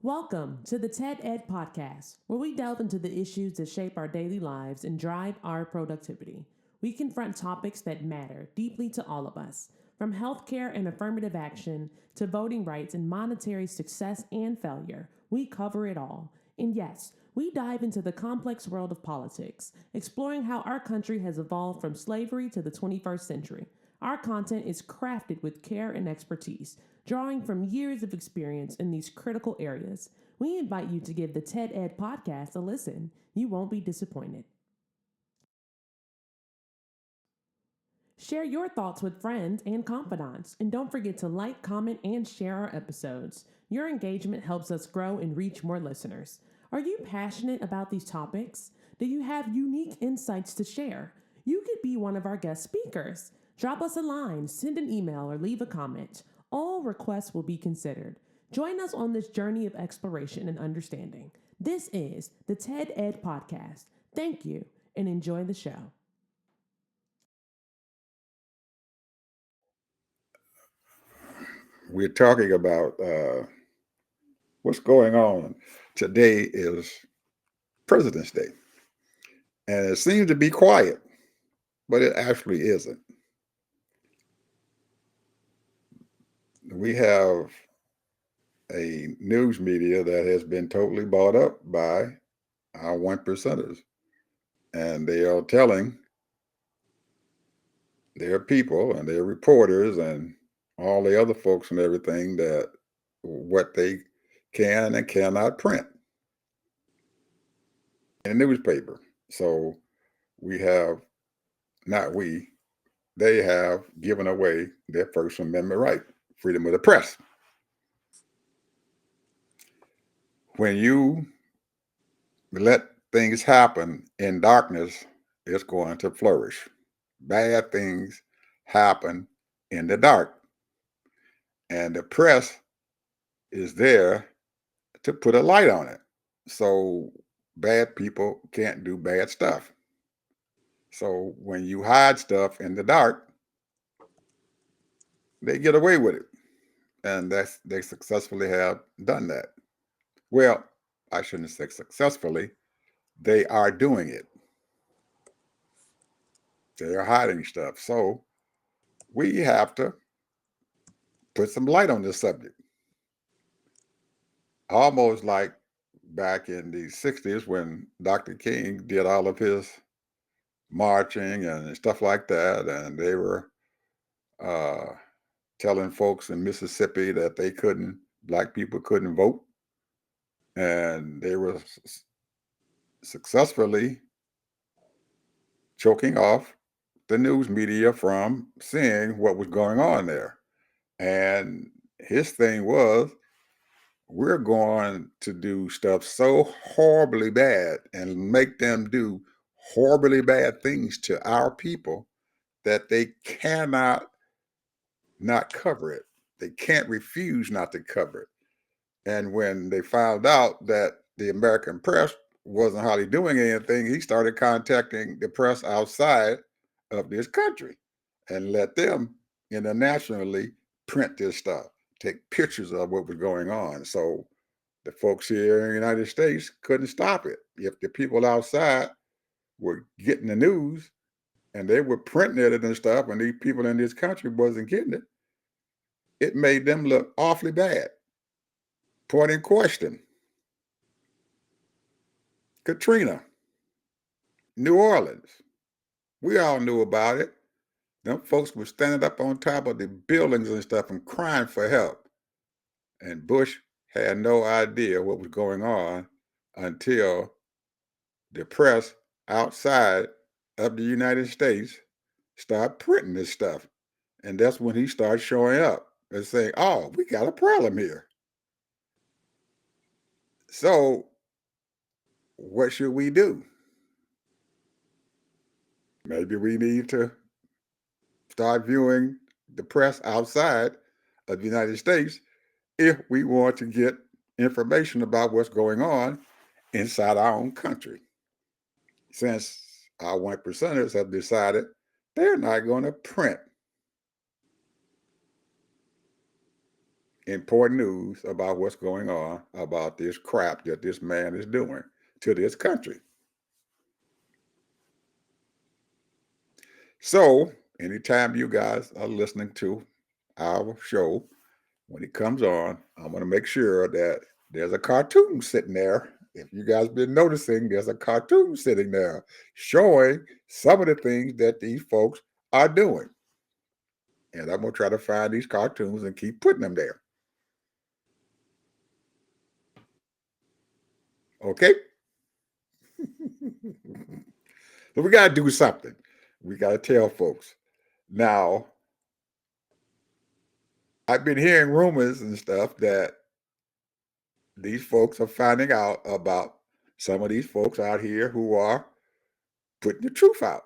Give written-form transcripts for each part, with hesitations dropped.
Welcome to the TED Ed Podcast, where we delve into the issues that shape our daily lives and drive our productivity. We confront topics that matter deeply to all of us, from healthcare and affirmative action to voting rights and monetary success and failure. We cover it all. And yes, we dive into the complex world of politics, exploring how our country has evolved from slavery to the 21st century. Our content is crafted with care and expertise, drawing from years of experience in these critical areas. We invite you to give the TED Ed podcast a listen. You won't be disappointed. Share your thoughts with friends and confidants, and don't forget to like, comment, and share our episodes. Your engagement helps us grow and reach more listeners. Are you passionate about these topics? Do you have unique insights to share? You could be one of our guest speakers. Drop us a line, send an email, or leave a comment. All requests will be considered. Join us on this journey of exploration and understanding. This is the TED Ed Podcast. Thank you, and enjoy the show. We're talking about what's going on today is President's Day. And it seems to be quiet, but it actually isn't. We have a news media that has been totally bought up by our one percenters. And they are telling their people and their reporters and all the other folks and everything that what they can and cannot print in the newspaper. So we have, not we, they have given away their First Amendment right, freedom of the press. When you let things happen in darkness, it's going to flourish. Bad things happen in the dark. And the press is there to put a light on it. So bad people can't do bad stuff. So when you hide stuff in the dark, they get away with it. And they successfully have done that. Well, I shouldn't say successfully. They are doing it. They are hiding stuff. So we have to put some light on this subject. Almost like back in the 60s when Dr. King did all of his marching and stuff like that. And they were uh, telling folks in Mississippi that black people couldn't vote. And they were successfully choking off the news media from seeing what was going on there. And his thing was, we're going to do stuff so horribly bad and make them do horribly bad things to our people that they cannot not cover it. They can't refuse not to cover it. And when they found out that the American press wasn't hardly doing anything, he started contacting the press outside of this country and let them internationally print this stuff, take pictures of what was going on. So the folks here in the United States couldn't stop it. If the people outside were getting the news and they were printing it and stuff, and these people in this country wasn't getting it, it made them look awfully bad. Point in question, Katrina, New Orleans. We all knew about it. Them folks were standing up on top of the buildings and stuff and crying for help. And Bush had no idea what was going on until the press outside of the United States started printing this stuff. And that's when he started showing up and saying, oh, we got a problem here. So what should we do? Maybe we need to start viewing the press outside of the United States if we want to get information about what's going on inside our own country. Since our one percenters have decided they're not going to print important news about what's going on about this crap that this man is doing to this country. So, anytime you guys are listening to our show, when it comes on, I'm going to make sure that there's a cartoon sitting there. If you guys been noticing, there's a cartoon sitting there showing some of the things that these folks are doing. And I'm going to try to find these cartoons and keep putting them there. Okay? So we got to do something. We got to tell folks. Now, I've been hearing rumors and stuff that these folks are finding out about some of these folks out here who are putting the truth out.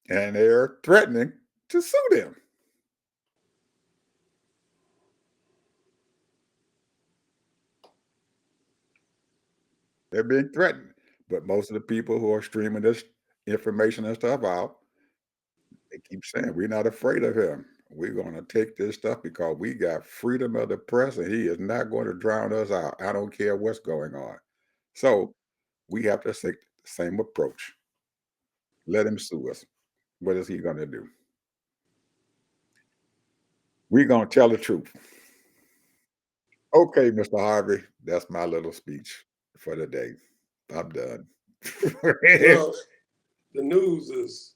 And they're threatening to sue them. They're being threatened. But most of the people who are streaming this information and stuff out, they keep saying, we're not afraid of him. We're going to take this stuff because we got freedom of the press and he is not going to drown us out. I don't care what's going on. So we have to take the same approach. Let him sue us. What is he going to do? We're going to tell the truth. Okay, Mr. Harvey, that's my little speech for the day. I'm done. Well, the news is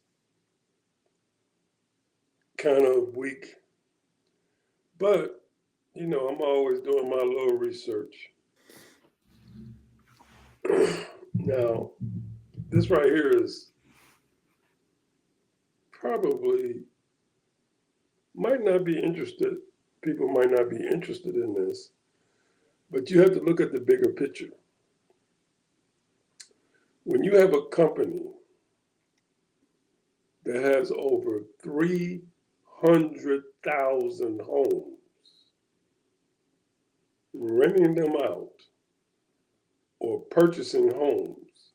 kind of weak, but I'm always doing my little research. Now, this right here is probably might not be interested. People might not be interested in this, but you have to look at the bigger picture. When you have a company that has over 300,000 homes, renting them out or purchasing homes,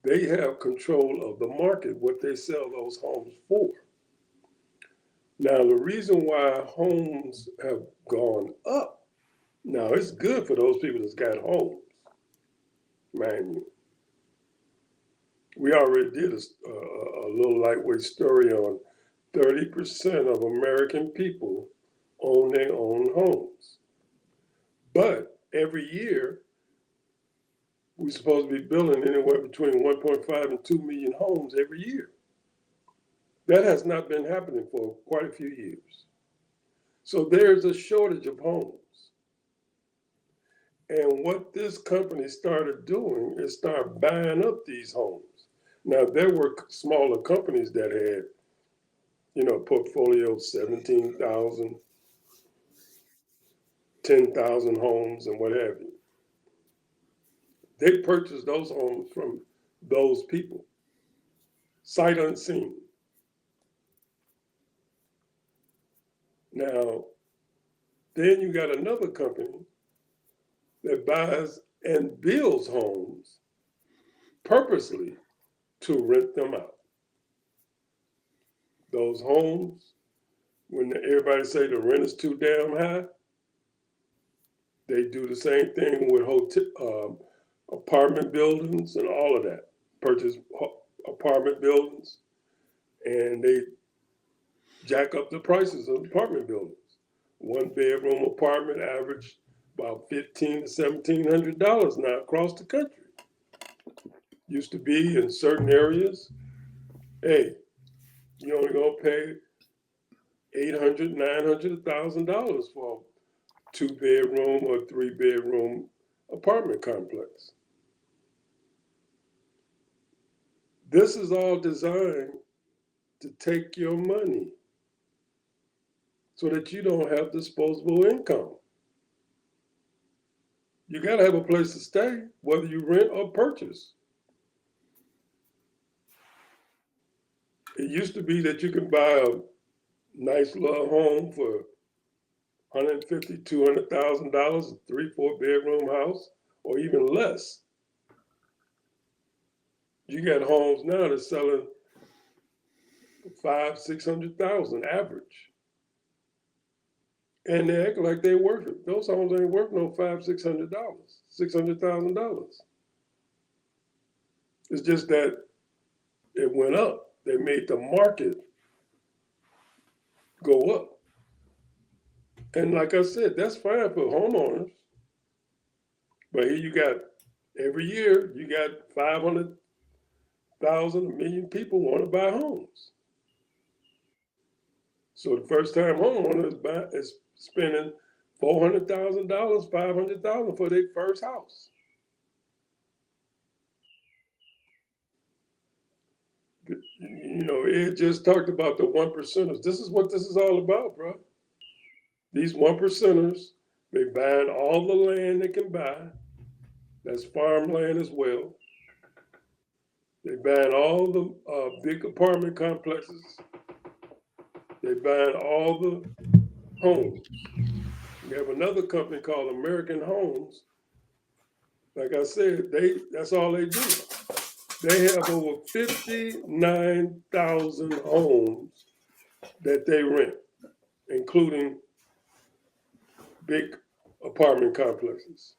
they have control of the market, what they sell those homes for. Now, the reason why homes have gone up, now it's good for those people that's got homes, mind you. We already did a little lightweight story on 30% of American people own their own homes. But every year, we're supposed to be building anywhere between 1.5 and 2 million homes every year. That has not been happening for quite a few years. So there's a shortage of homes. And what this company started doing is start buying up these homes. Now, there were smaller companies that had, portfolio 17,000, 10,000 homes and what have you. They purchased those homes from those people, sight unseen. Now, then you got another company that buys and builds homes purposely to rent them out. Those homes, when everybody say the rent is too damn high, they do the same thing with apartment buildings and all of that. Purchase apartment buildings, and they jack up the prices of apartment buildings. One bedroom apartment average about $1,500 to $1,700 now across the country. Used to be in certain areas, hey, you only gonna pay $800, $900, $1,000 for a 2-bedroom or 3-bedroom apartment complex. This is all designed to take your money so that you don't have disposable income. You gotta have a place to stay, whether you rent or purchase. It used to be that you could buy a nice little home for $150,000, $200,000, a 3-4 bedroom house, or even less. You got homes now that's selling $500,000, $600,000 average. And they act like they're worth it. Those homes ain't worth no $500,000, $600,000. It's just that it went up. They made the market go up. And like I said, that's fine for homeowners. But here you got, every year, you got 500,000, a million people want to buy homes. So the first time homeowner is spending $400,000, $500,000 for their first house. You know, it just talked about the 1%ers. This is what this is all about, bro. These 1%ers, they buying all the land they can buy. That's farmland as well. They buying all the big apartment complexes. They buying all the homes. We have another company called American Homes. Like I said, that's all they do. They have over 59,000 homes that they rent, including big apartment complexes.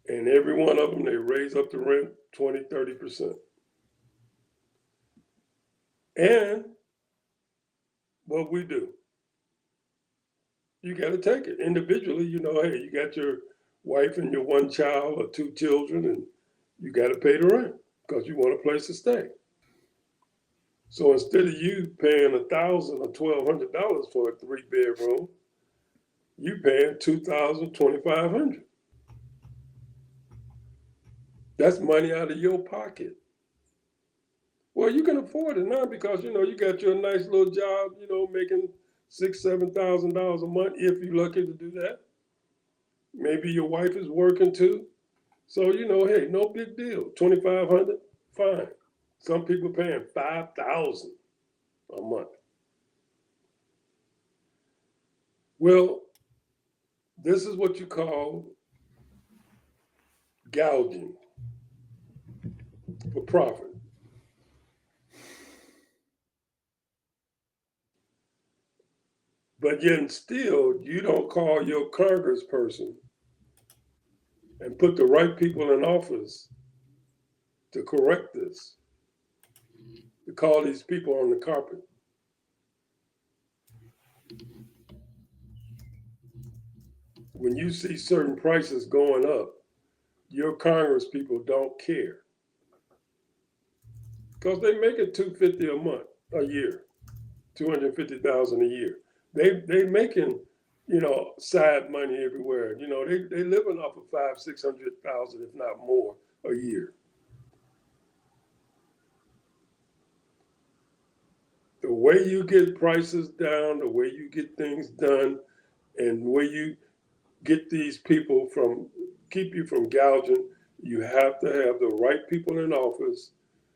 And every one of them, they raise up the rent 20, 30%. And what we do, you got to take it individually. You know, hey, you got your wife and your one child or two children, and you got to pay the rent because you want a place to stay. So instead of you paying $1,000 or $1,200 for a 3-bedroom, you paying $2,000, $2,500. That's money out of your pocket. Well, you can afford it now because you got your nice little job, making $6,000, $7,000 a month if you're lucky to do that. Maybe your wife is working too. So hey, no big deal. $2,500, fine. Some people paying $5,000 a month. Well, this is what you call gouging for profit. But yet still, you don't call your congressperson and put the right people in office to correct this, to call these people on the carpet. When you see certain prices going up, your Congress people don't care because they make it $250 a year, $250,000 a year. They making side money everywhere. They living off of $500,000-$600,000, if not more, a year. The way you get prices down, the way you get things done, and the way you get these people keep you from gouging, you have to have the right people in office,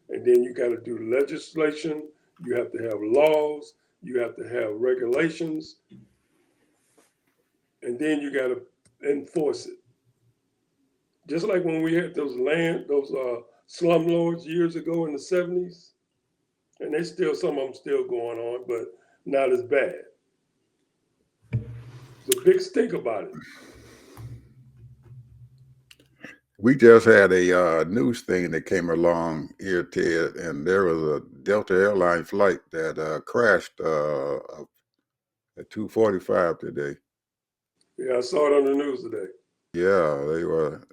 and then you got to do legislation, you have to have laws, you have to have regulations, and then you got to enforce it. Just like when we had those slumlords years ago in the 70s, and some of them still going on, but not as bad. It's a big stink about it. We just had a news thing that came along here, Ted, and there was a Delta airline flight that crashed at 2:45 today. Yeah, I saw it on the news today. Yeah,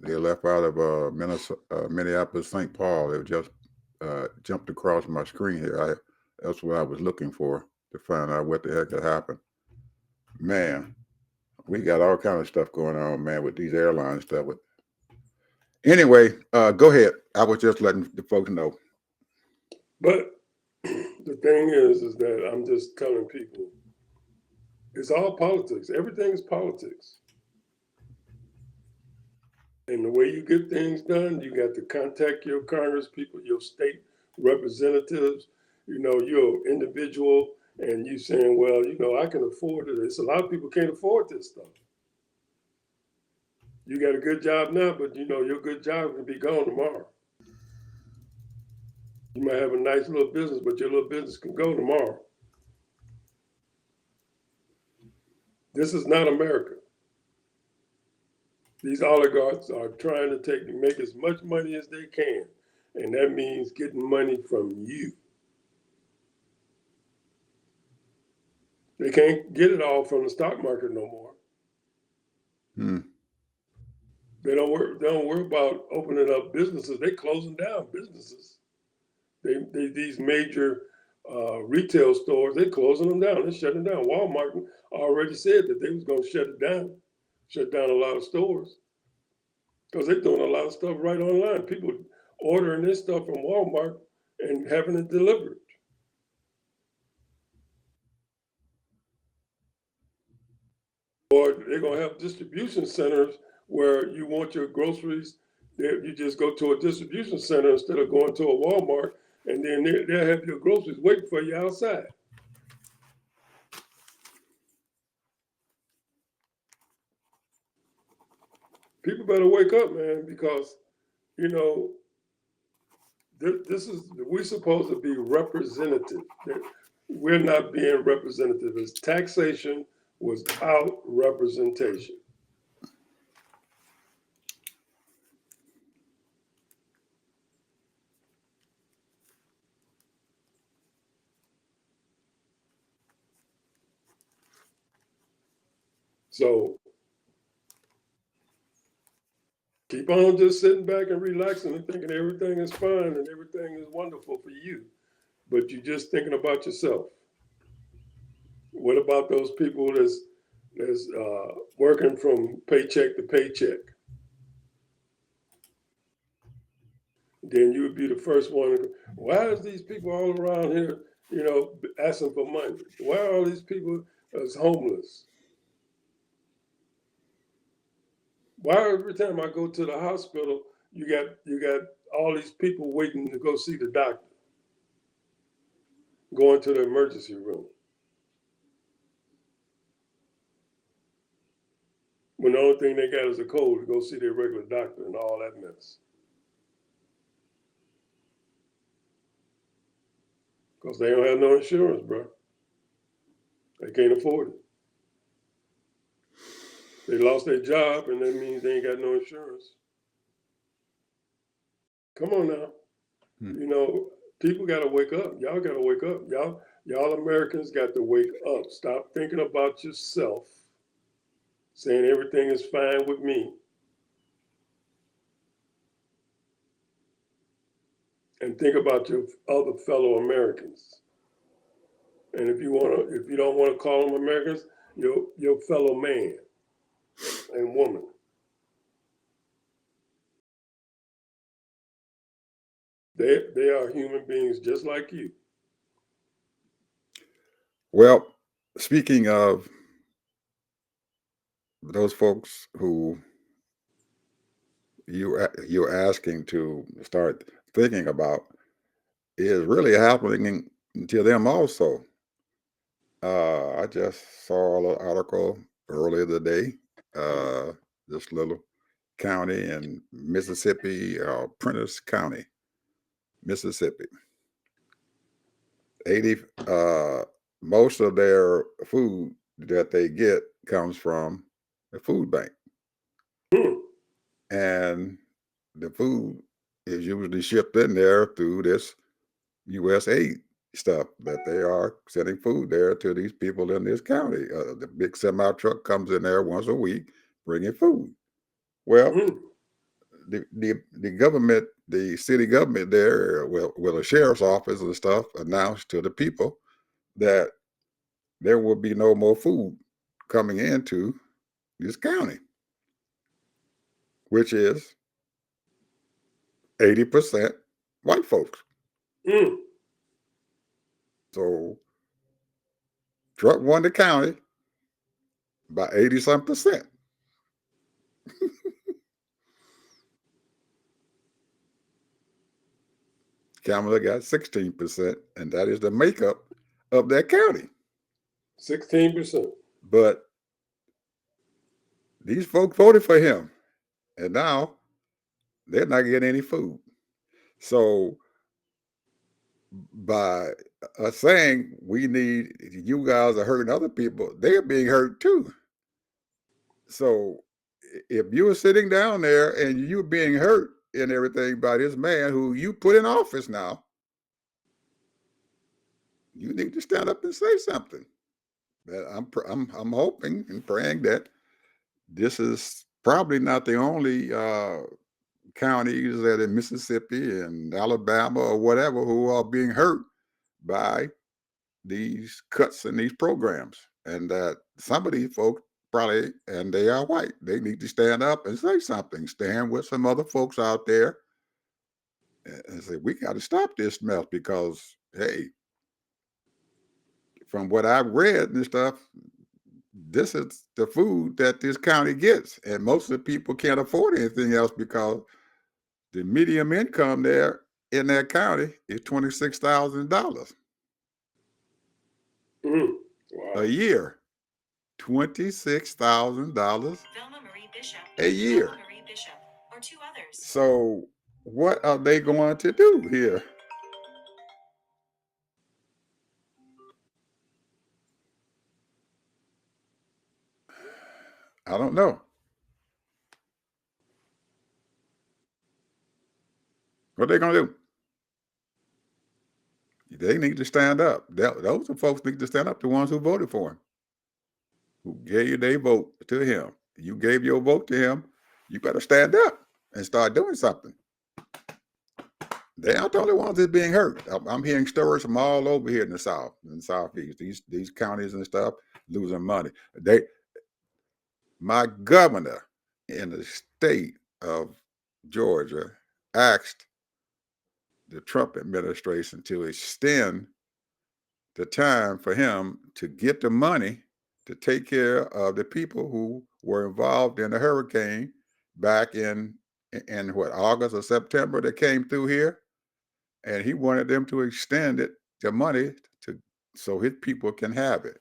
they left out of Minneapolis, St. Paul. They just jumped across my screen here. That's what I was looking for to find out what the heck had happened. Man, we got all kind of stuff going on, man, with these airline stuff. Anyway, go ahead. I was just letting the folks know. But the thing is that I'm just telling people, it's all politics. Everything is politics. And the way you get things done, you got to contact your Congress people, your state representatives, your individual, and you saying, well, I can afford it. It's a lot of people can't afford this stuff. You got a good job now, but your good job can be gone tomorrow. You might have a nice little business, but your little business can go tomorrow. This is not America. These oligarchs are trying to make as much money as they can, and that means getting money from you. They can't get it all from the stock market no more. Hmm. They don't worry about opening up businesses. They closing down businesses. These major retail stores, they closing them down. They're shutting down. Walmart already said that they was going to shut down a lot of stores because they're doing a lot of stuff right online. People ordering this stuff from Walmart and having it delivered. Or they're going to have distribution centers where you want your groceries. You just go to a distribution center instead of going to a Walmart, and then they'll have your groceries waiting for you outside. People better wake up, man, because you know we're supposed to be representative. We're not being representative. It's taxation without representation. So keep on just sitting back and relaxing and thinking everything is fine and everything is wonderful for you, but you're just thinking about yourself. What about those people that's working from paycheck to paycheck? Then you would be the first one. Why is these people all around here, asking for money? Why are all these people as homeless? Why every time I go to the hospital, you got all these people waiting to go see the doctor, going to the emergency room, when the only thing they got is a cold to go see their regular doctor and all that mess. Because they don't have no insurance, bro. They can't afford it. They lost their job, and that means they ain't got no insurance. Come on now. People got to wake up. Y'all got to wake up. Y'all Americans got to wake up. Stop thinking about yourself, saying everything is fine with me, and think about your other fellow Americans. And if you don't want to call them Americans, your fellow man and woman. They are human beings just like you. Well, speaking of those folks who you're asking to start thinking about, is really happening to them also. I just saw a little article earlier today. This little county in Mississippi, Prentice County, Mississippi. 80 most of their food that they get comes from the food bank. Hmm. And the food is usually shipped in there through this USA stuff that they are sending food there to these people in this county. The big semi truck comes in there once a week bringing food. Well, Hmm. the government, the city government there, well, the sheriff's office and stuff announced to the people that there will be no more food coming into this county, which is 80% white folks. Hmm. So Trump won the county by 80 some percent. Kamala got 16%, and that is the makeup of that county. 16%. But these folks voted for him, and now they're not getting any food. So by us saying you guys are hurting other people, they're being hurt too. So if you were sitting down there and you were being hurt and everything by this man who you put in office now, you need to stand up and say something. I'm hoping and praying that this is probably not the only counties that in Mississippi and Alabama or whatever who are being hurt by these cuts in these programs, and that some of these folks probably, and they are white, they need to stand up and say something, stand with some other folks out there and say, we got to stop this mess because, hey, from what I've read and stuff, this is the food that this county gets. And most of the people can't afford anything else because the median income there in that county is $26,000 Wow. a year. $26,000 a year. So what are they going to do here? I don't know. What are they going to do? They need to stand up. Those are folks need to stand up, the ones who voted for him, who gave their vote to him. You gave your vote to him, you better stand up and start doing something. They aren't the only ones that's being hurt. I'm hearing stories from all over here in the South, in the Southeast, these counties and stuff losing money. My governor in the state of Georgia asked the Trump administration to extend the time for him to get the money to take care of the people who were involved in the hurricane back in what, August or September, that came through here, and he wanted them to extend it, the money, to so his people can have it.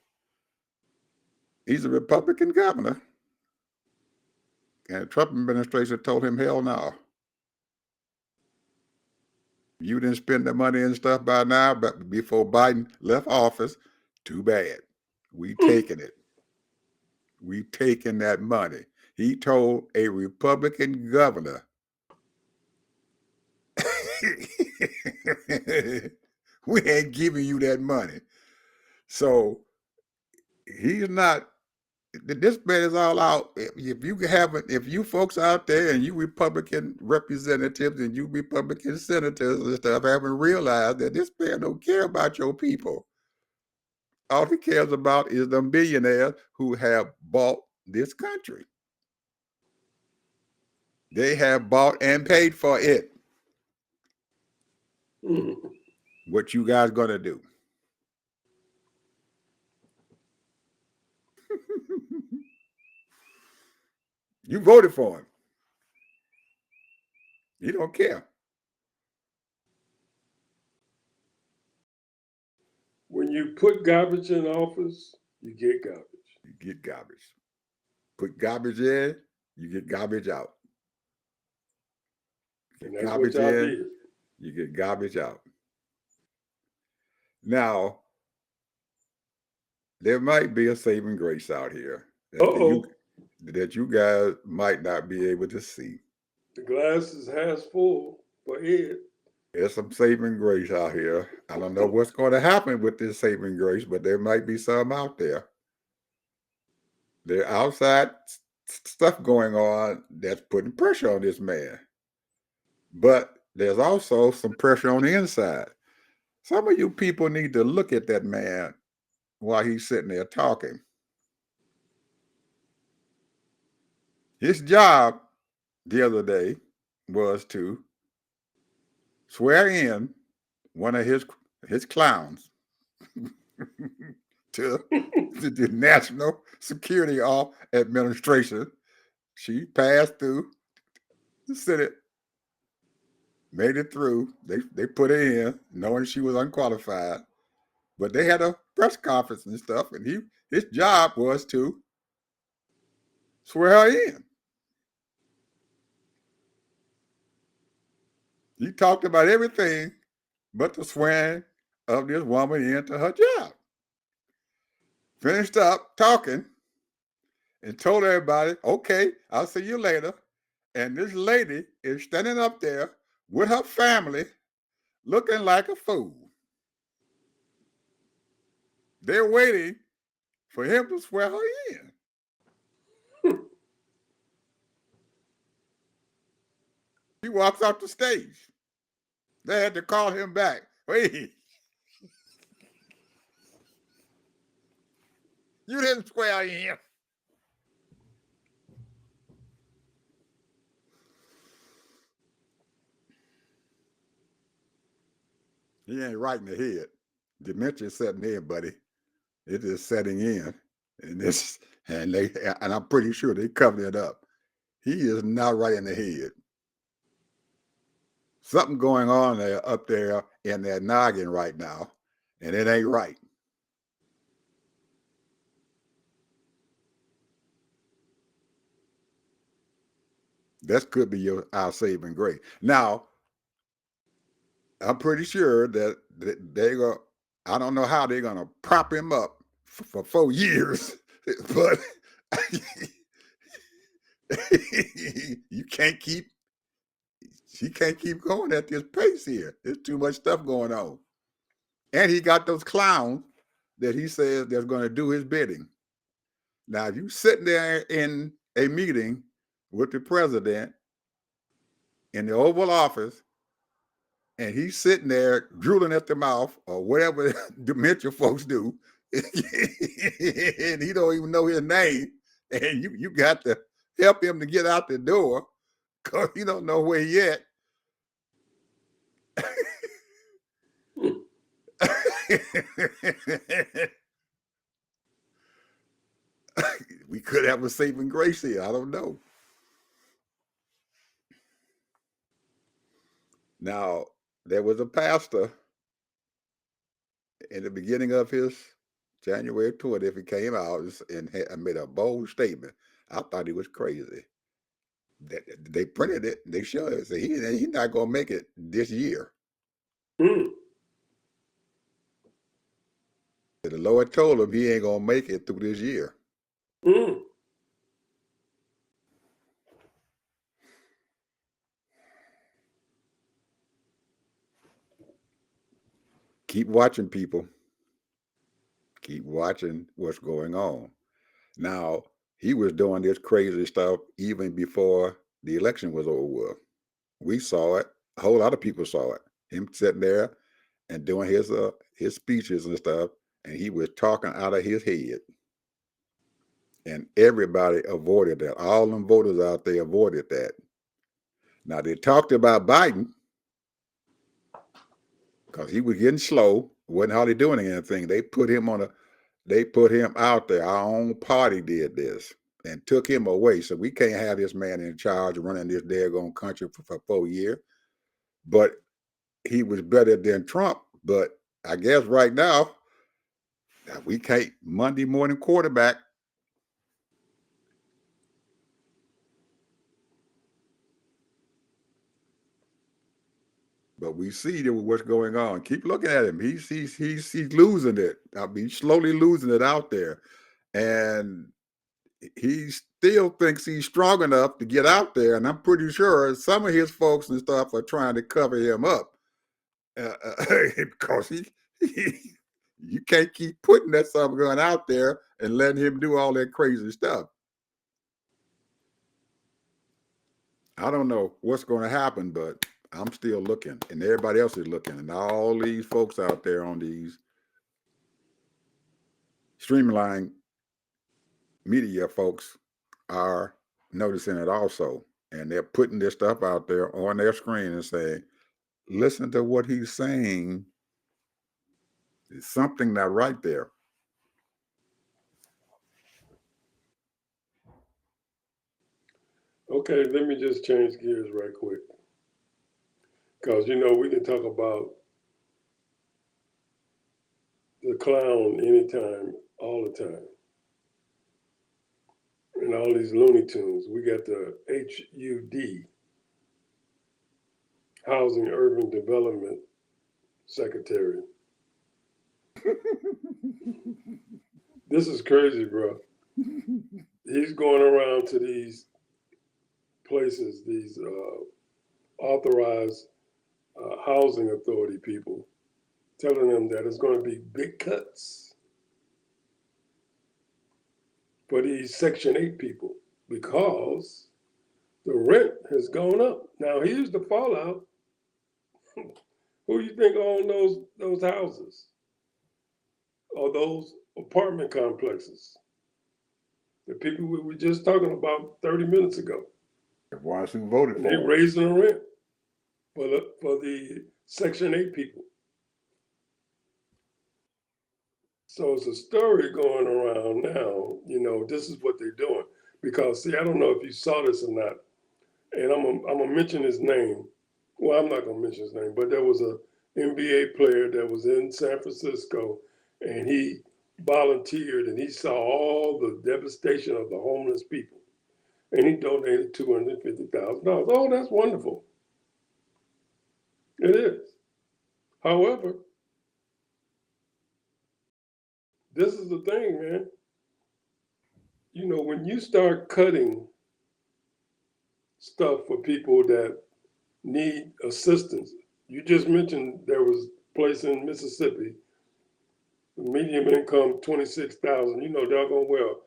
He's a Republican governor, and the Trump administration told him, hell no. You didn't spend the money and stuff by now, but before Biden left office, too bad. We taking it. We taking that money. He told a Republican governor, we ain't giving you that money. So he's not, this man is all out. If you folks out there and you Republican representatives and you Republican senators and stuff haven't realized that this man don't care about your people. All he cares about is the billionaires who have bought this country. They have bought and paid for it. What you guys gonna do? You voted for him. You don't care. When you put garbage in office, you get garbage. You get garbage. Put garbage in, you get garbage out. And Get that's garbage what y'all in, did. you get garbage out. Now, there might be a saving grace out here that you guys might not be able to see. The glass is half full for Ed. There's some saving grace out here. I don't know what's going to happen with this saving grace, but there might be some out there. There's outside stuff going on that's putting pressure on this man. But there's also some pressure on the inside. Some of you people need to look at that man while he's sitting there talking. His job the other day was to swear in one of his clowns to the National Security Administration. She passed through the Senate, made it through. They put her in, knowing she was unqualified. But they had a press conference and stuff, and his job was to swear her in. He talked about everything but the swearing of this woman into her job. Finished up talking, and told everybody, okay, I'll see you later. And this lady is standing up there with her family looking like a fool. They're waiting for him to swear her in. He walks off the stage. They had to call him back. Wait, you didn't swear in. He ain't right in the head. Dementia's setting in, buddy. It is setting in. And I'm pretty sure they covered it up. He is not right in the head. Something going on there up there in that noggin right now, and it ain't right. That could be our saving grace. Now, I'm pretty sure that they're going. I don't know how they're going to prop him up for 4 years, but you can't keep. She can't keep going at this pace here. There's too much stuff going on, and he got those clowns that he says they're going to do his bidding. Now, if you sitting there in a meeting with the president in the Oval Office, and he's sitting there drooling at the mouth or whatever dementia folks do, and he don't even know his name, and you got to help him to get out the door because he don't know where he at. We could have a saving grace here. I don't know. Now, there was a pastor in the beginning of his January 20th, he came out and made a bold statement. I thought he was crazy. They printed it. They showed it. So he's not going to make it this year. Mm. The Lord told him he ain't going to make it through this year. Mm. Keep watching, people. Keep watching what's going on. Now, he was doing this crazy stuff even before the election was over. We saw it. A whole lot of people saw it. Him sitting there and doing his speeches and stuff, and he was talking out of his head. And everybody avoided that. All them voters out there avoided that. Now, they talked about Biden because he was getting slow, wasn't hardly doing anything. They put him out there. Our own party did this and took him away. So we can't have this man in charge running this daggone country for 4 years. But he was better than Trump. But I guess right now, we can't Monday morning quarterback. But we see what's going on. Keep looking at him. He's losing it. I mean, slowly losing it out there. And he still thinks he's strong enough to get out there. And I'm pretty sure some of his folks and stuff are trying to cover him up. Because you can't keep putting that something gun out there and letting him do all that crazy stuff. I don't know what's going to happen, but I'm still looking, and everybody else is looking, and all these folks out there on these streamline media folks are noticing it also, and they're putting this stuff out there on their screen and saying, listen to what he's saying. It's something not right there. Okay, let me just change gears right quick. Because, we can talk about the clown anytime, all the time. And all these Looney Tunes. We got the HUD, Housing Urban Development Secretary. This is crazy, bro. he's going around to these places, these authorized housing authority people, telling them that it's going to be big cuts for these Section 8 people because the rent has gone up. Now, here's the fallout. Who you think own those houses or those apartment complexes? The people we were just talking about 30 minutes ago. The ones who voted And for they're him. raising the rent for the Section 8 people. So it's a story going around now, this is what they're doing. Because, see, I don't know if you saw this or not, and I'm gonna mention his name. Well, I'm not going to mention his name, but there was a NBA player that was in San Francisco, and he volunteered, and he saw all the devastation of the homeless people, and he donated $250,000. Oh, that's wonderful. It is. However, this is the thing, man. When you start cutting stuff for people that need assistance, you just mentioned there was a place in Mississippi, medium income 26,000. Doggone well,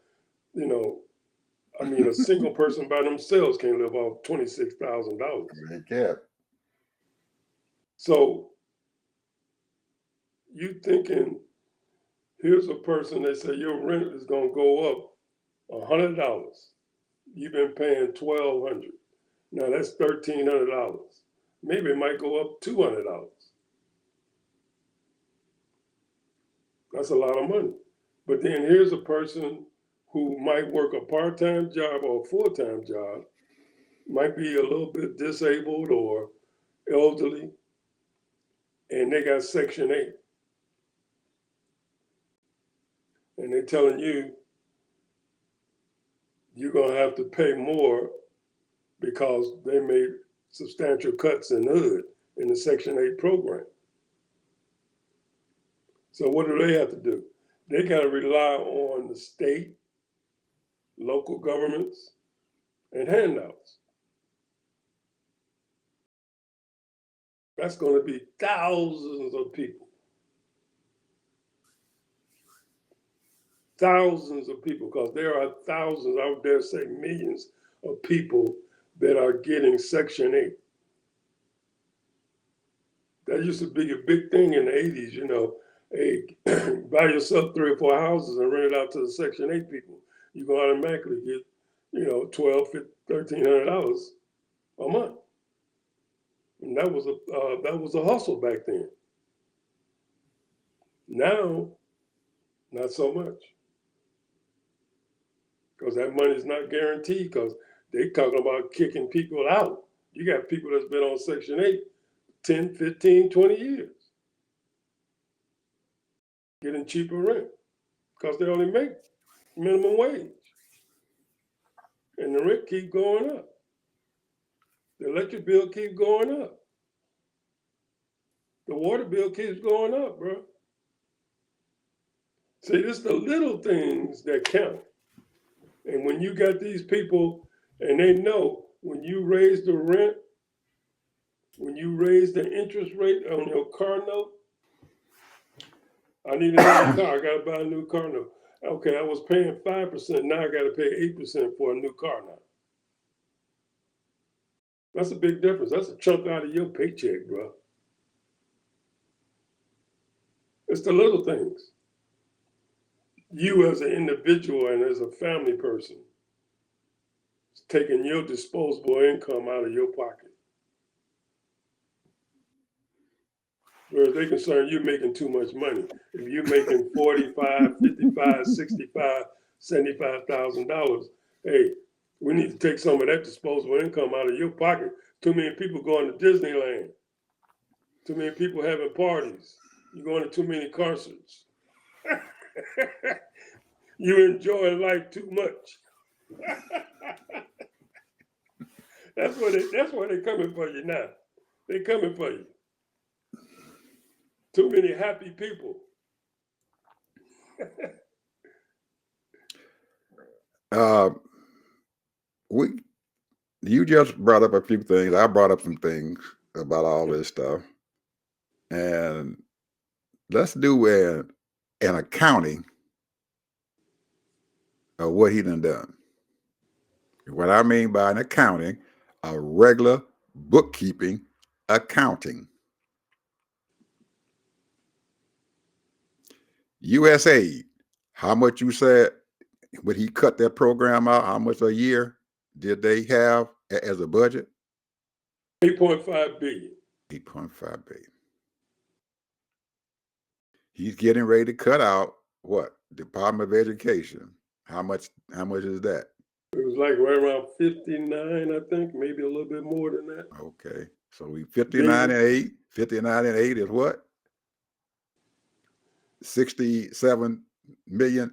a single person by themselves can't live off $26,000. They can't. So you thinking, here's a person that say your rent is gonna go up $100. You've been paying $1,200. Now that's $1,300. Maybe it might go up $200. That's a lot of money. But then here's a person who might work a part-time job or a full-time job, might be a little bit disabled or elderly, and they got Section 8. And they're telling you, you're going to have to pay more because they made substantial cuts in HUD, in the Section 8 program. So what do they have to do? They got to rely on the state, local governments, and handouts. That's going to be thousands of people. Thousands of people, because there are thousands, I would dare say millions of people that are getting Section 8. That used to be a big thing in the 80s, hey, buy yourself 3 or 4 houses and rent it out to the Section 8 people. You're going to automatically get, $1,200, $1,300 a month. And that was a hustle back then. Now, not so much. Because that money is not guaranteed, because they talking about kicking people out. You got people that's been on Section 8 10, 15, 20 years. Getting cheaper rent because they only make minimum wage. And the rent keep going up. The electric bill keeps going up. The water bill keeps going up, bro. See, this is the little things that count. And when you got these people, and they know when you raise the rent, when you raise the interest rate on your car note, I need a new car. I got to buy a new car note. Okay, I was paying 5%. Now I got to pay 8% for a new car now. That's a big difference. That's a chunk out of your paycheck, bro. It's the little things. You as an individual and as a family person, taking your disposable income out of your pocket. Whereas they concerned you're making too much money. If you're making $45,000, $55,000, $65,000, $75,000, hey, we need to take some of that disposable income out of your pocket. Too many people going to Disneyland. Too many people having parties. You're going to too many concerts. You enjoy life too much. That's why they're coming for you now. They're coming for you. Too many happy people. Uh, we you just brought up a few things. I brought up some things about all this stuff, and let's do an accounting of what he done. What I mean by an accounting, a regular bookkeeping accounting. USAID, how much you said when he cut that program out? How much a year did they have as a budget? 8.5 billion. 8.5 billion. He's getting ready to cut out what? Department of Education. How much is that? It was like right around 59, I think, maybe a little bit more than that. Okay. So we 59 and 8. 59 and 8 is what? $67 billion.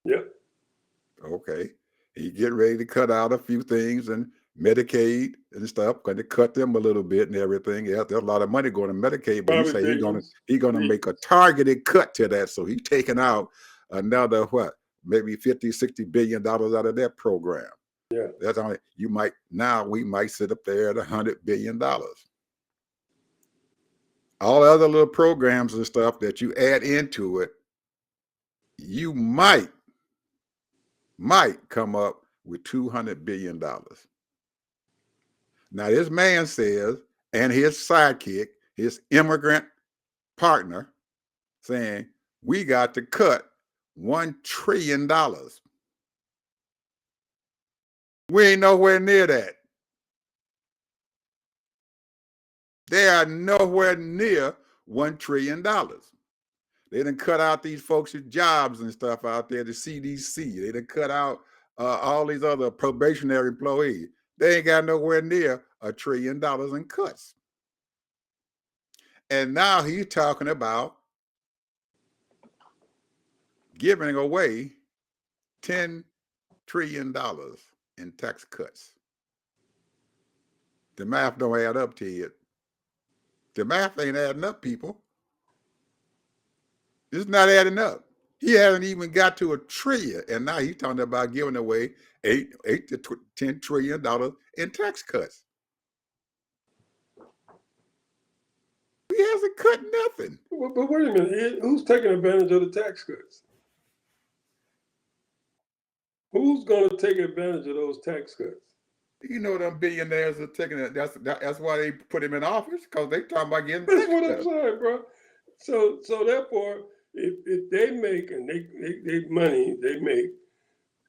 Yep. Okay. He getting ready to cut out a few things and Medicaid and stuff, going to cut them a little bit and everything. Yeah, there's a lot of money going to Medicaid, but he Probably say he's billions. gonna make a targeted cut to that. So he's taking out another what? Maybe 50, $60 billion out of that program. Yeah. That's only we might sit up there at $100 billion. All the other little programs and stuff that you add into it, you might come up with $200 billion. Now, this man says, and his sidekick, his immigrant partner, saying, we got to cut $1 trillion. We ain't nowhere near that. They are nowhere near $1 trillion. They done cut out these folks' jobs and stuff out there, the CDC. They done cut out all these other probationary employees. They ain't got nowhere near $1 trillion in cuts. And now he's talking about giving away $10 trillion in tax cuts. The math don't add up to it. The math ain't adding up, people. It's not adding up. He hasn't even got to $1 trillion, and now he's talking about giving away $8 to $10 trillion in tax cuts. He hasn't cut nothing. But wait a minute, who's taking advantage of the tax cuts? Who's going to take advantage of those tax cuts? You know them billionaires are taking it. That's why they put him in office, because they talking about getting That's tax what cuts. I'm saying, bro. So therefore, if they make and they money they make,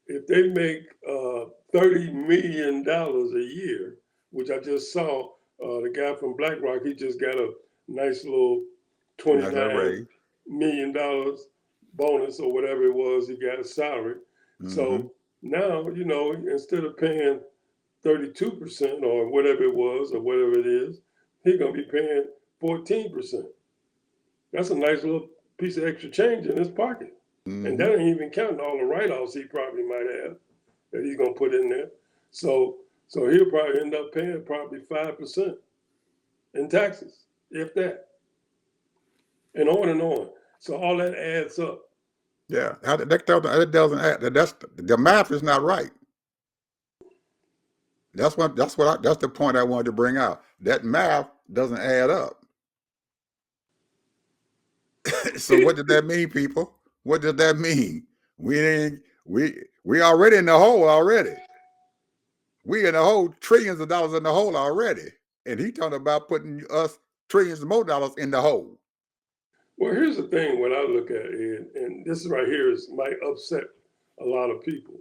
if they make $30 million a year, which I just saw, the guy from BlackRock, he just got a nice little $29 million bonus or whatever it was. He got a salary. Mm-hmm. So now, instead of paying 32% or whatever it was or whatever it is, he's gonna be paying 14%. That's a nice little piece of extra change in his pocket. Mm-hmm. And that ain't even counting all the write-offs he probably might have that he's gonna put in there. So he'll probably end up paying probably 5% in taxes, if that. And on and on. So all that adds up. Yeah, that doesn't add. That's the math is not right. That's the point I wanted to bring out. That math doesn't add up. So what does that mean, people? What does that mean? We already in the hole already. We in the hole, trillions of dollars in the hole already. And he talking about putting us trillions more dollars in the hole. Well, here's the thing when I look at it, and this right here might upset a lot of people.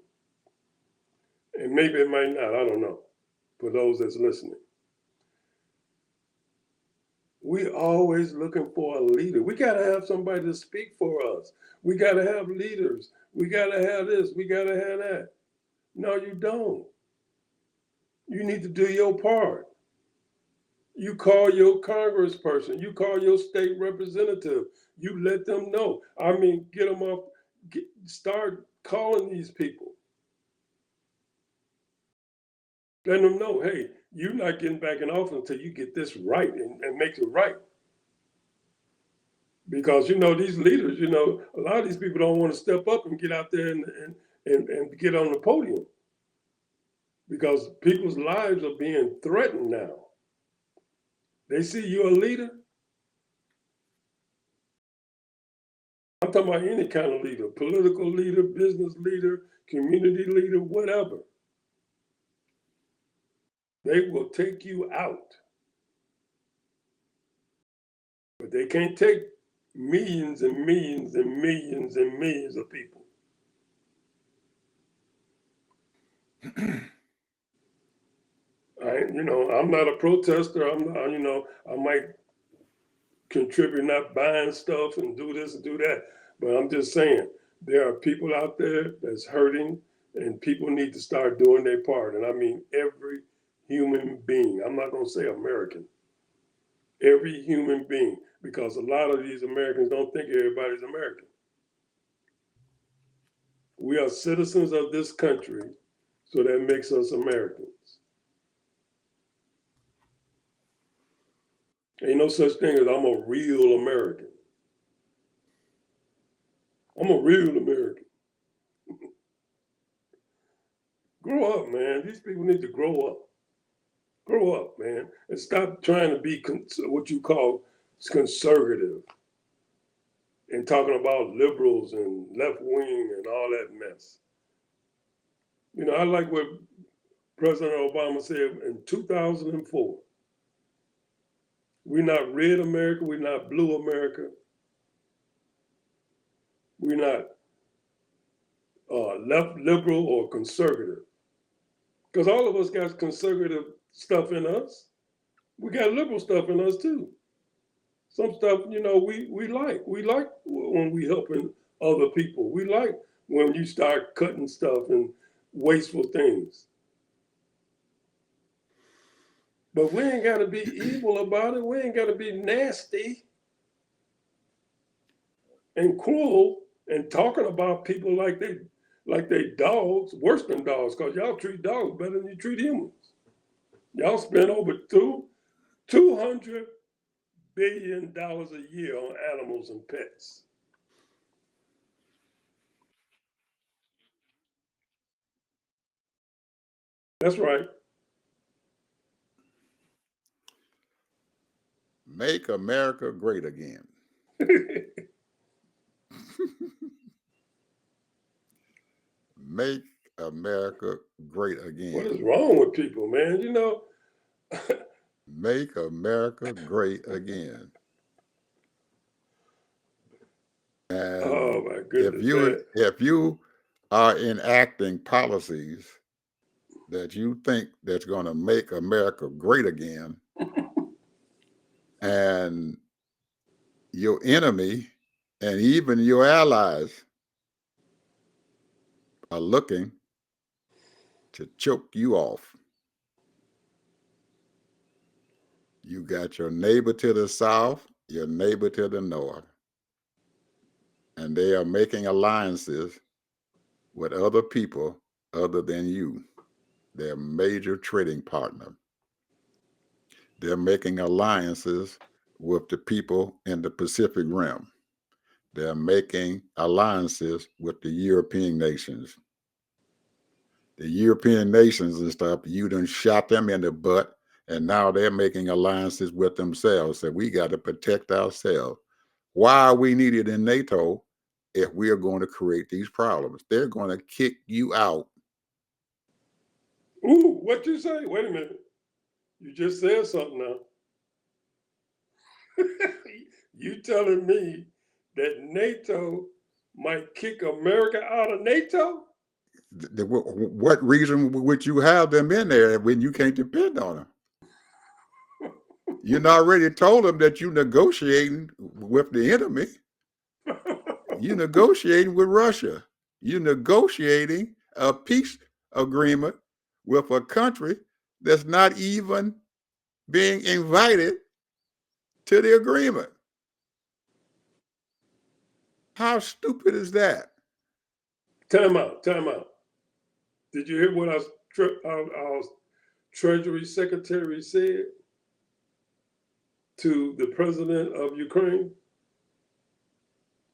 And maybe it might not, I don't know, for those that's listening. We always looking for a leader. We got to have somebody to speak for us. We got to have leaders. We got to have this. We got to have that. No, you don't. You need to do your part. You call your congressperson. You call your state representative. You let them know. I mean, get them off. Start calling these people. Let them know, hey, you're not getting back in office until you get this right and make it right. Because, these leaders, a lot of these people don't want to step up and get out there and get on the podium, because people's lives are being threatened now. They see you're a leader. I'm talking about any kind of leader, political leader, business leader, community leader, whatever. They will take you out. But they can't take millions and millions and millions and millions of people. I'm not a protester. I'm not, I might contribute not buying stuff and do this and do that. But I'm just saying, there are people out there that's hurting, and people need to start doing their part. And I mean every human being. I'm not going to say American. Every human being, because a lot of these Americans don't think everybody's American. We are citizens of this country, so that makes us Americans. Ain't no such thing as I'm a real American. I'm a real American. Grow up, man. These people need to grow up. Grow up, man, and stop trying to be what you call conservative and talking about liberals and left wing and all that mess. I like what President Obama said in 2004. We're not red America. We're not blue America. We're not left liberal or conservative. Because all of us got conservative stuff in us. We got liberal stuff in us too. Some stuff, we like. We like when we helping other people. We like when you start cutting stuff and wasteful things. But we ain't got to be evil about it. We ain't got to be nasty and cruel and talking about people like they dogs, worse than dogs, because y'all treat dogs better than you treat humans. Y'all spend over $200 billion a year on animals and pets. That's right. Make America great again. Make America great again. What is wrong with people, man? Make America great again. And Oh my goodness. if you are enacting policies that you think that's going to make America great again, and your enemy and even your allies are looking to choke you off. You got your neighbor to the south, your neighbor to the north, and they are making alliances with other people other than you, their major trading partner. They're making alliances with the people in the Pacific Rim. They're making alliances with the European nations. The European nations and stuff, you done shot them in the butt, and now they're making alliances with themselves. So we got to protect ourselves. Why are we needed in NATO if we are going to create these problems? They're going to kick you out. Ooh, what you say? Wait a minute. You just said something now. You telling me that NATO might kick America out of NATO? What reason would you have them in there when you can't depend on them? You already told them that you're negotiating with the enemy. You're negotiating with Russia. You're negotiating a peace agreement with a country that's not even being invited to the agreement. How stupid is that? Time out. Did you hear what our Treasury Secretary said to the president of Ukraine?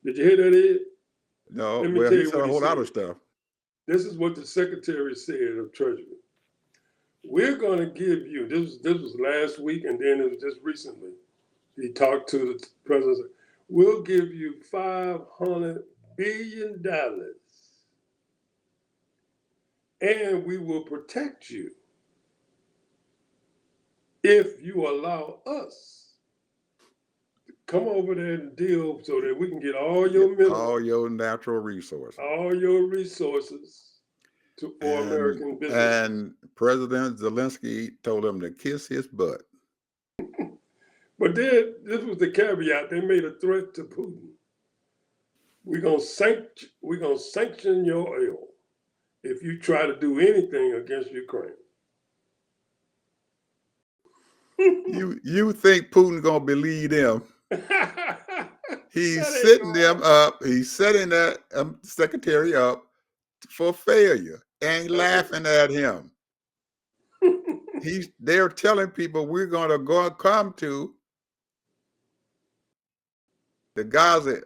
Did you hear that, Ed? No, Let me well, tell he you said what a he whole lot said. of stuff. This is what the Secretary said of Treasury. We're going to give you, this was last week and then it was just recently. He talked to the president. We'll give you $500 billion and we will protect you if you allow us to come over there and deal so that we can get all your Get minerals, all your natural resources. all your resources for American businesses. And President Zelensky told him to kiss his butt. But then this was the caveat. They made a threat to Putin. We're gonna sanction your oil if you try to do anything against Ukraine. You think Putin gonna believe them? He's That ain't setting gonna them happen. up. He's setting that secretary up for failure and laughing at him. They're telling people we're gonna come to the Gaza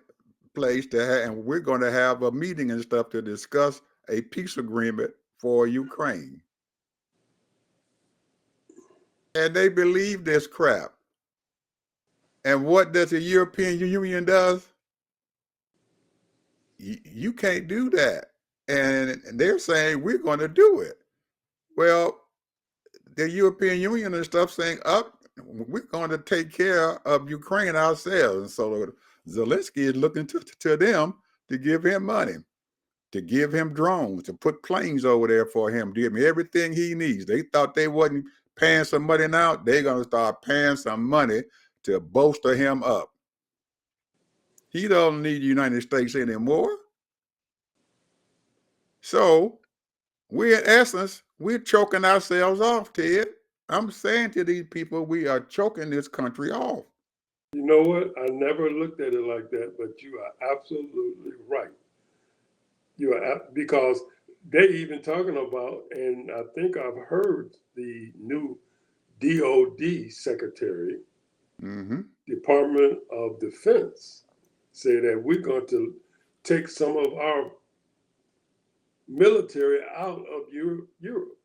place and we're going to have a meeting and stuff to discuss a peace agreement for Ukraine. And they believe this crap. And what does the European Union does? You can't do that. And they're saying we're going to do it. Well, the European Union and stuff saying we're going to take care of Ukraine ourselves. And so Zelensky is looking to them to give him money, to give him drones, to put planes over there for him, to give him everything he needs. They thought they wasn't paying some money now. They're going to start paying some money to bolster him up. He don't need the United States anymore. So in essence, we're choking ourselves off, Ted. I'm saying to these people, we are choking this country off. You know what? I never looked at it like that, but you are absolutely right. Because they even talking about, and I think I've heard the new DOD secretary, Department of Defense, say that we're going to take some of our military out of Europe.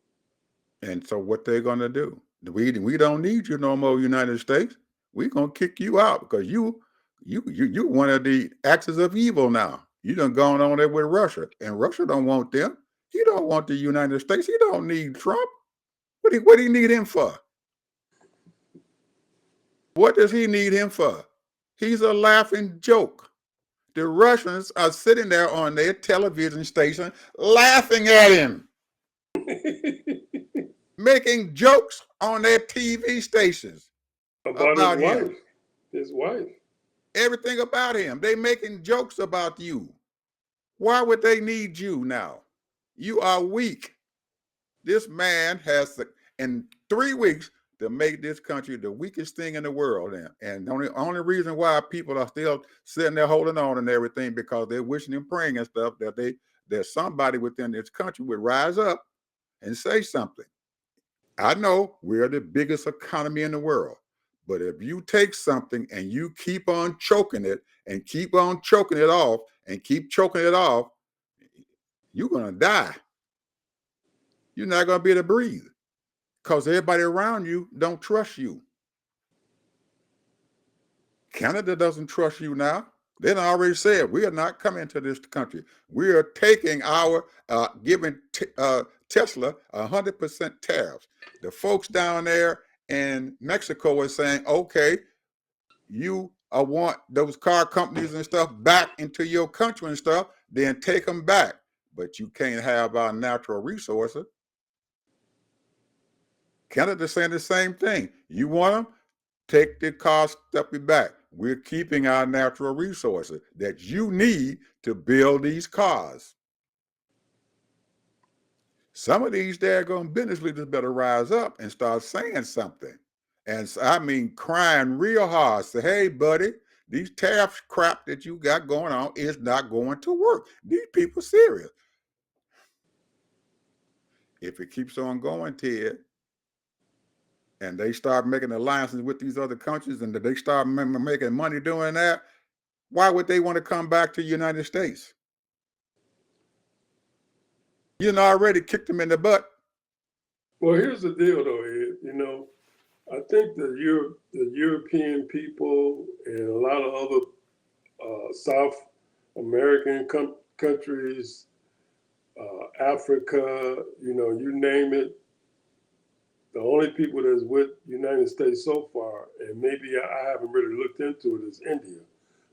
And so what they're going to do? We don't need you no more, United States. We're going to kick you out because you one of the axis of evil now. You done gone on there with Russia, and Russia don't want them. He don't want the United States. He don't need Trump. What do he need him for? What does he need him for? He's a laughing joke. The Russians are sitting there on their television station laughing at him. Making jokes on their TV stations about his him. Wife. His wife. Everything about him. They making jokes about you. Why would they need you now? You are weak. This man has in 3 weeks to make this country the weakest thing in the world. And the only reason why people are still sitting there holding on and everything because they're wishing and praying and stuff that somebody within this country would rise up and say something. I know we're the biggest economy in the world, but if you take something and you keep on choking it and keep on choking it off and keep choking it off, you're going to die. You're not going to be able to breathe because everybody around you don't trust you. Canada doesn't trust you now. They already said we are not coming to this country. We are taking giving Tesla 100% tariffs. The folks down there in Mexico are saying, okay, you want those car companies and stuff back into your country and stuff, then take them back. But you can't have our natural resources. Canada's saying the same thing. You want them? Take the car stuff back. We're keeping our natural resources that you need to build these cars. Some of these daggone business leaders better rise up and start saying something. And I mean, crying real hard. Say, hey, buddy, these tariff crap that you got going on is not going to work. These people serious. If it keeps on going, Ted, and they start making alliances with these other countries and they start making money doing that, why would they want to come back to the United States? You know, I already kicked them in the butt. Well, here's the deal, though, Ed. I think the European people and a lot of other South American countries, Africa, you name it. The only people that's with United States so far, and maybe I haven't really looked into it, is India.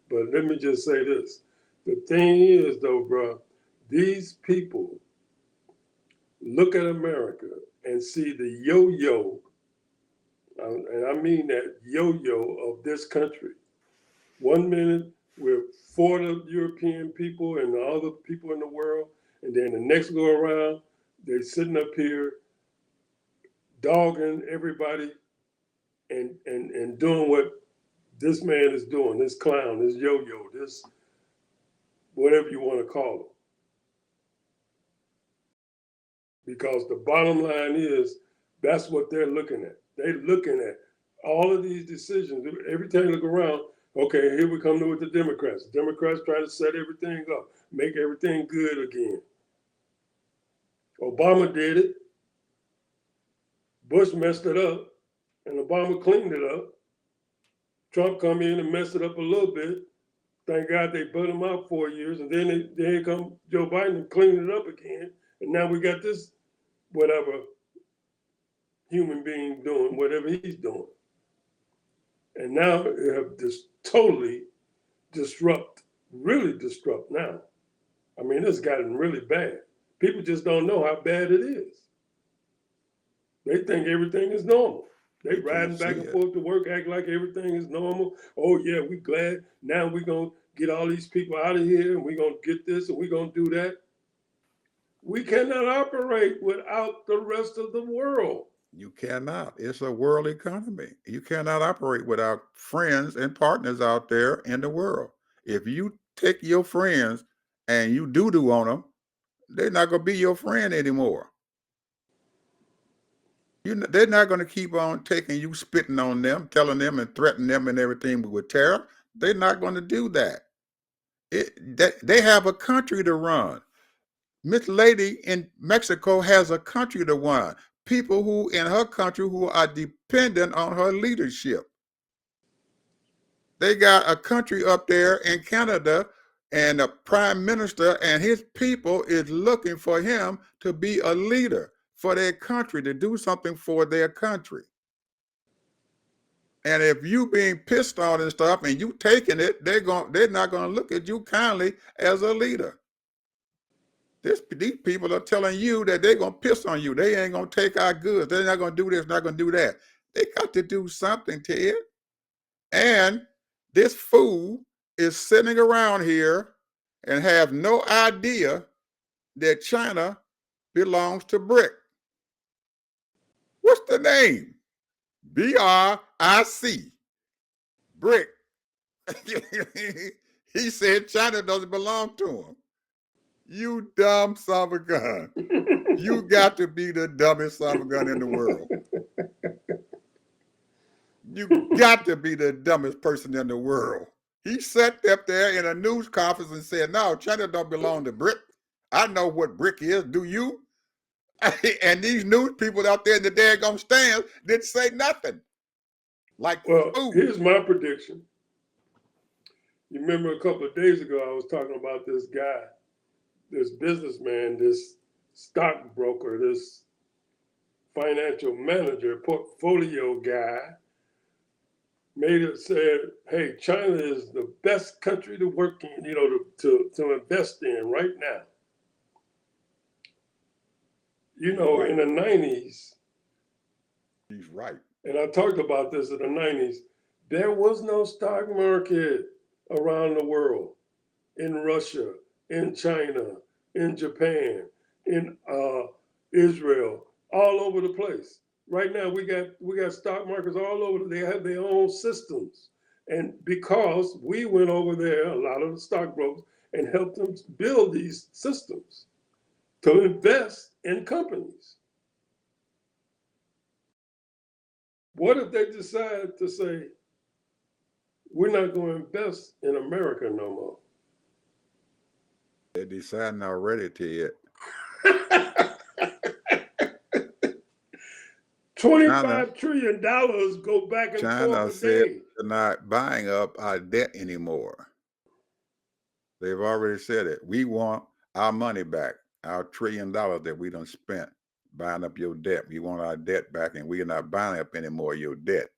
But let me just say this: the thing is, though, bro, these people look at America and see the yo-yo, and I mean that yo-yo of this country. One minute we're for the European people and the other people in the world, and then the next go around, they're sitting up here dogging everybody and doing what this man is doing, this clown, this yo-yo, this whatever you want to call him. Because the bottom line is that's what they're looking at. They're looking at all of these decisions. Every time you look around, okay, here we come with the Democrats. The Democrats try to set everything up, make everything good again. Obama did it. Bush messed it up, and Obama cleaned it up. Trump come in and messed it up a little bit. Thank God they put him out 4 years, and then here come Joe Biden and cleaned it up again. And now we got this whatever human being doing whatever he's doing. And now it have just totally really disrupt now. I mean, it's gotten really bad. People just don't know how bad it is. They think everything is normal. They riding back and forth to work, act like everything is normal. Oh yeah, we glad. Now we're gonna get all these people out of here and we're gonna get this and we're gonna do that. We cannot operate without the rest of the world. You cannot. It's a world economy. You cannot operate without friends and partners out there in the world. If you take your friends and you do on them, they're not going to be your friend anymore. They're not going to keep on taking you, spitting on them, telling them and threatening them and everything with terror. They're not going to do that. They have a country to run. Miss Lady in Mexico has a country to run. People who in her country who are dependent on her leadership. They got a country up there in Canada, and the prime minister and his people is looking for him to be a leader for their country, to do something for their country. And if you being pissed on and stuff and you taking it, they're not going to look at you kindly as a leader. These people are telling you that they're going to piss on you. They ain't going to take our goods. They're not going to do this, not going to do that. They got to do something, Ted. And this fool is sitting around here and have no idea that China belongs to BRIC. What's the name? BRIC. BRIC. He said China doesn't belong to him. You dumb son of a gun. You got to be the dumbest son of a gun in the world. You got to be the dumbest person in the world. He sat up there in a news conference and said, no, China don't belong to BRIC. I know what BRIC is. Do you? And these news people out there in the daggone stands didn't say nothing. Well, here's my prediction. You remember a couple of days ago, I was talking about this guy, this businessman, this stockbroker, this financial manager, portfolio guy, said, hey, China is the best country to work in, to invest in right now. In the 90s. He's right. And I talked about this in the 90s. There was no stock market around the world, in Russia, in China, in Japan, in Israel, all over the place. Right now, we got stock markets all over. They have their own systems. And because we went over there, a lot of the stockbrokers, and helped them build these systems to invest in companies. What if they decide to say, we're not going to invest in America no more? They're deciding already, Ted. China, $25 trillion go back and forth China a said day. they're not buying up our debt anymore. They've already said it. We want our money back, our $1 trillion that we done spent buying up your debt. We want our debt back, and we are not buying up any more of your debt.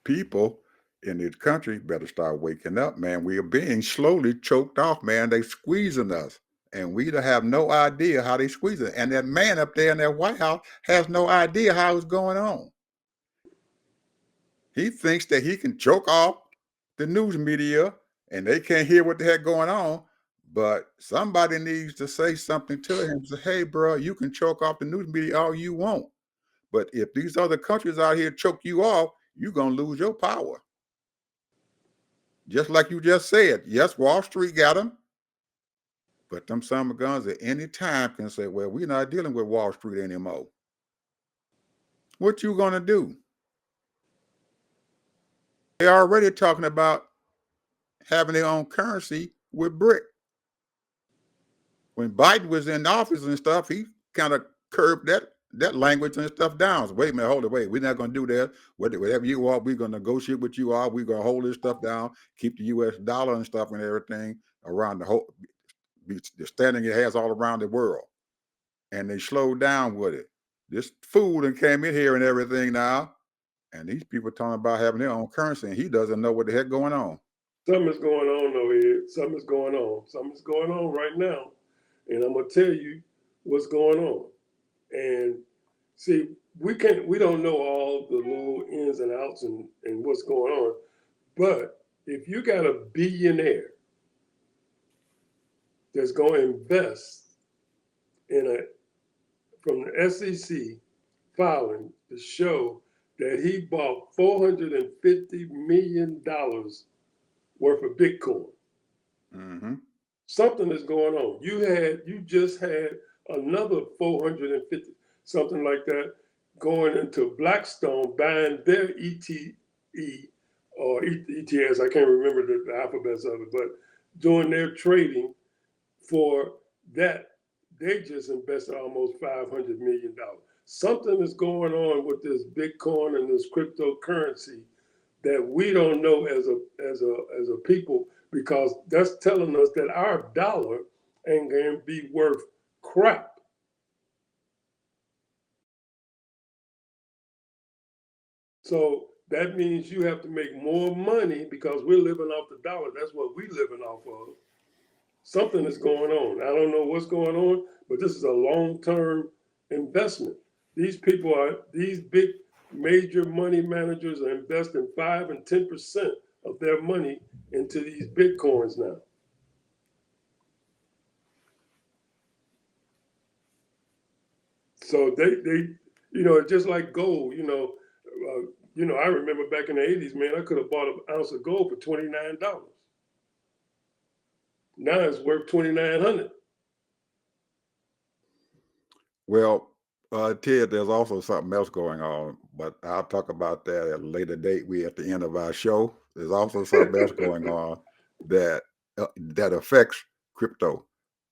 People in this country better start waking up, man. We are being slowly choked off, man. They squeezing us, and we have no idea how they squeezing. And that man up there in that White House has no idea how it's going on. He thinks that he can choke off the news media and they can't hear what the heck going on. But somebody needs to say something to him. Say, hey, bro, you can choke off the news media all you want. But if these other countries out here choke you off, you're going to lose your power. Just like you just said. Yes, Wall Street got them. But them summer guns at any time can say, well, we're not dealing with Wall Street anymore. What you going to do? They're already talking about having their own currency with BRIC. When Biden was in office and stuff, he kind of curbed that language and stuff down. So wait a minute, hold it, wait. We're not going to do that. Whatever you are, we're going to negotiate with you all. We're going to hold this stuff down, keep the U.S. dollar and stuff and everything around the whole, the standing it has all around the world. And they slowed down with it. This fool that came in here and everything now, and these people talking about having their own currency, and he doesn't know what the heck going on. Something is going on over here. Something is going on. Something is going on right now. And I'm gonna tell you what's going on. And see, we don't know all the little ins and outs and what's going on. But if you got a billionaire that's going to invest from the SEC filing to show that he bought $450 million worth of Bitcoin. Mm-hmm. Something is going on. You just had another 450, something like that, going into Blackstone buying their ETE or ETS. I can't remember the alphabets of it, but doing their trading for that. They just invested almost $500 million. Something is going on with this Bitcoin and this cryptocurrency that we don't know as a people, because that's telling us that our dollar ain't going to be worth crap. So that means you have to make more money because we're living off the dollar. That's what we're living off of. Something is going on. I don't know what's going on, but this is a long-term investment. These big major money managers are investing 5 and 10% of their money into these Bitcoins now. So they just like gold, I remember back in the 80s, man, I could have bought an ounce of gold for $29. Now it's worth $2,900. Well, Ted, there's also something else going on, but I'll talk about that at a later date. We at the end of our show. There's also something else going on that affects crypto,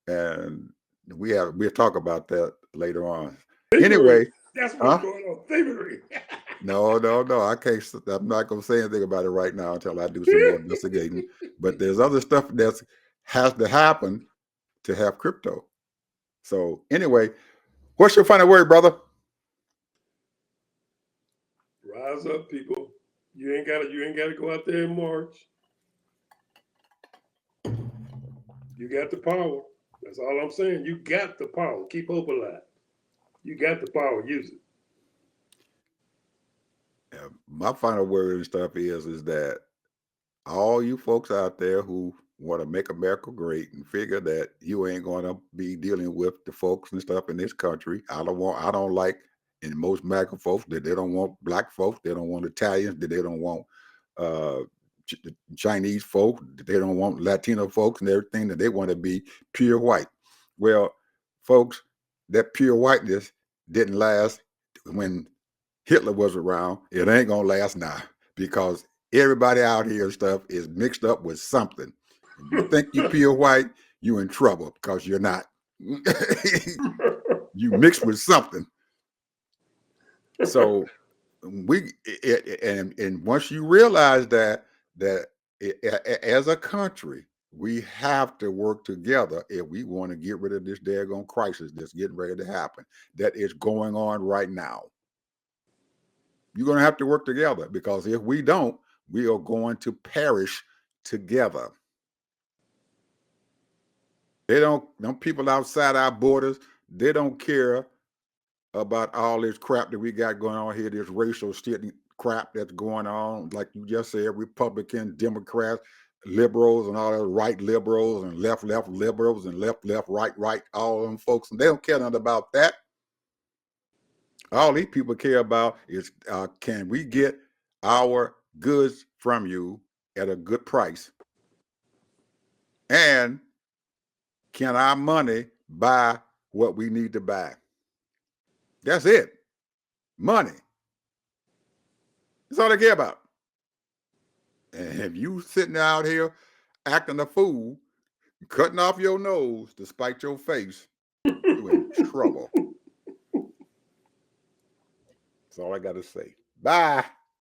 and we'll talk about that later on. Anyway, that's what's going on. Thievery. No, I can't. I'm not going to say anything about it right now until I do some more investigating. But there's other stuff that has to happen to have crypto. So anyway, what's your final word, brother? Rise up, people. You ain't gotta go out there and march. You got the power. That's all I'm saying. You got the power. Keep hope alive. You got the power. Use it. Yeah, my final word and stuff is that all you folks out there who want to make America great and figure that you ain't going to be dealing with the folks and stuff in this country. I don't like, and most MAGA folks, that they don't want black folks, they don't want Italians, that they don't want Chinese folk, that they don't want Latino folks and everything, that they want to be pure white. Well, folks, that pure whiteness didn't last when Hitler was around. It ain't gonna last now, because everybody out here and stuff is mixed up with something. You think you pure white, you in trouble because you're not. You mixed with something. So and once you realize that as a country, we have to work together if we want to get rid of this daggone crisis that's getting ready to happen, that is going on right now. You're going to have to work together, because if we don't, we are going to perish together. They don't, them people outside our borders, they don't care about all this crap that we got going on here, this racial shit crap that's going on. Like you just said, Republican, Democrats, liberals, and all the right liberals and left liberals and left, right, all them folks. And they don't care nothing about that. All these people care about is, can we get our goods from you at a good price? And can our money buy what we need to buy? That's it. Money. That's all they care about. And if you sitting out here acting a fool, cutting off your nose to spite your face, you in trouble. That's all I got to say. Bye.